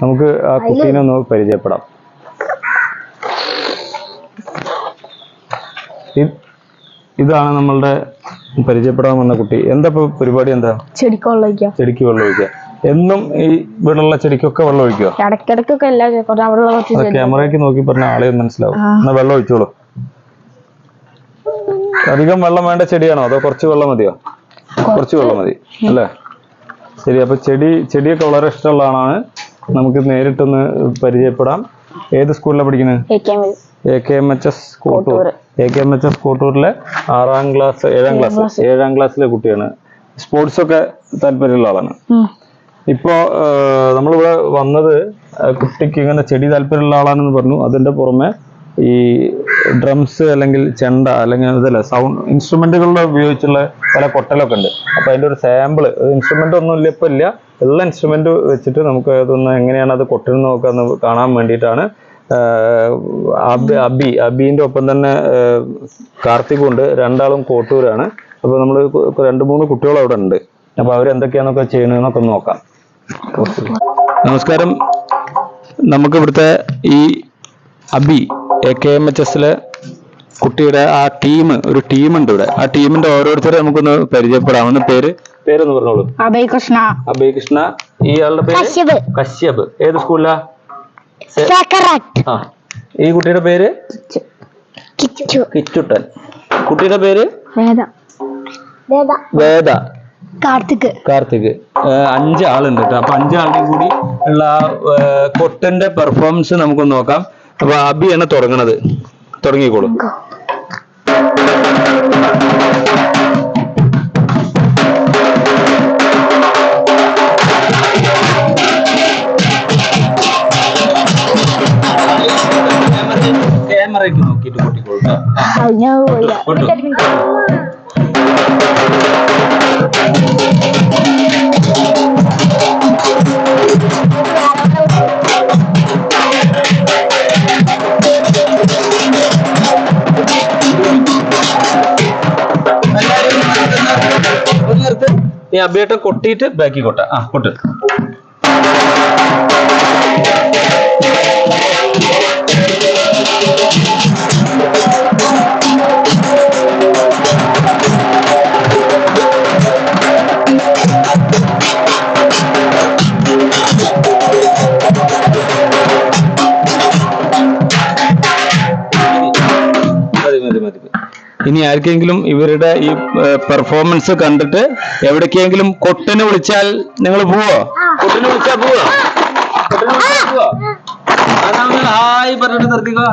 നമുക്ക് ആ കുട്ടീനെ ഒന്ന് പരിചയപ്പെടാം. ഇതാണ് നമ്മളുടെ പരിചയപ്പെടാൻ വന്ന കുട്ടി. എന്താ പരിപാടി? എന്താ? ചെടിക്ക് വെള്ളം ഒഴിക്കുക. ചെടിക്ക് വെള്ളം ഒഴിക്കുക. എന്നും ഈ ഇവിടെയുള്ള ചെടിക്കൊക്കെ വെള്ളം ഒഴിക്കുക? ഇടയ്ക്കിടയ്ക്കൊക്കെ ക്യാമറയ്ക്ക് നോക്കി പറഞ്ഞ ആളെ മനസ്സിലാവും. എന്നാ വെള്ളം ഒഴിച്ചോളൂ. അധികം വെള്ളം വേണ്ട ചെടിയാണോ അതോ കുറച്ച് വെള്ളം മതിയോ? കുറച്ച് വെള്ളം മതി അല്ലേ? ശരി. അപ്പൊ ചെടിയൊക്കെ വളരെ ഇഷ്ടമുള്ള ആളാണ്. നമുക്ക് നേരിട്ടൊന്ന് പരിചയപ്പെടാം. ഏത് സ്കൂളിലാണ് പഠിക്കുന്നത്? AKMHS കോട്ടൂർ. AKMHS കോട്ടൂരിലെ 7ാം ക്ലാസ്സിലെ കുട്ടിയാണ്. സ്പോർട്സ് ഒക്കെ താല്പര്യമുള്ള ആളാണ്. ഇപ്പോ നമ്മളിവിടെ വന്നത് കുട്ടിക്ക് ഇങ്ങനെ ചെടി താല്പര്യമുള്ള ആളാണെന്ന് പറഞ്ഞു. അതിന്റെ പുറമെ ഈ ഡ്രംസ് അല്ലെങ്കിൽ ചെണ്ട അല്ലെങ്കിൽ അതല്ല സൗണ്ട് ഇൻസ്ട്രുമെന്റുകളുടെ ഉപയോഗിച്ചുള്ള പല കൊട്ടലൊക്കെ ഉണ്ട്. അപ്പൊ അതിന്റെ ഒരു സാമ്പിള്, ഇൻസ്ട്രുമെന്റ് ഒന്നും ഇല്ല, ഇപ്പൊ ഇല്ല, എല്ലാ ഇൻസ്ട്രുമെന്റ് വെച്ചിട്ട് നമുക്ക് അതൊന്ന് എങ്ങനെയാണ് അത് കൊട്ടുന്നത് നോക്കാന്ന് കാണാൻ വേണ്ടിയിട്ടാണ്. അബീന്റെ ഒപ്പം തന്നെ കാർത്തികും ഉണ്ട്. രണ്ടാളും കോട്ടൂരാണ്. അപ്പൊ നമ്മള് 2-3 കുട്ടികൾ അവിടെ ഉണ്ട്. അപ്പൊ അവരെന്തൊക്കെയാണൊക്കെ ചെയ്യണമെന്നൊക്കെ നോക്കാം. നമസ്കാരം. നമുക്ക് ഇവിടുത്തെ ഈ അബി AKMHSലെ കുട്ടിയുടെ ആ ഒരു ടീമുണ്ട് ഇവിടെ. ആ ടീമിന്റെ ഓരോരുത്തരെ നമുക്കൊന്ന് പരിചയപ്പെടാം. ഒന്ന് പേരൊന്ന് പറഞ്ഞോളൂ. അഭയകൃഷ്ണ. ഇയാളുടെ പേര് കശ്യപ്. ഏത് സ്കൂളിലാ? ഈ കുട്ടിയുടെ പേര് കിച്ചുട്ടൻ. കുട്ടിയുടെ പേര് വേദ. കാർത്തിക്. 5 ആളുണ്ട് കേട്ടോ. അപ്പൊ 5 ആളുടെയും കൂടി ഉള്ള കൊട്ടന്റെ പെർഫോമൻസ് നമുക്കൊന്ന് നോക്കാം. അപ്പൊ അബിയാണ് തുടങ്ങണത്. തുടങ്ങിക്കോളൂ. ക്യാമറയ്ക്ക് നോക്കിയിട്ട് കൂട്ടിക്കോളൂ. ഈ അബിയേട്ടൻ കൊട്ടിയിട്ട് ബാക്കി കൊട്ട. കൊട്ട്. ഇനി ആർക്കെങ്കിലും ഇവരുടെ ഈ പെർഫോമൻസ് കണ്ടിട്ട് എവിടേക്കെങ്കിലും കൊട്ടിന് വിളിച്ചാൽ നിങ്ങൾ പോവോ? കൊട്ടിന് വിളിച്ചാൽ പോവോ? ഹായ് പറഞ്ഞിട്ട് നിർത്തിക്കോ.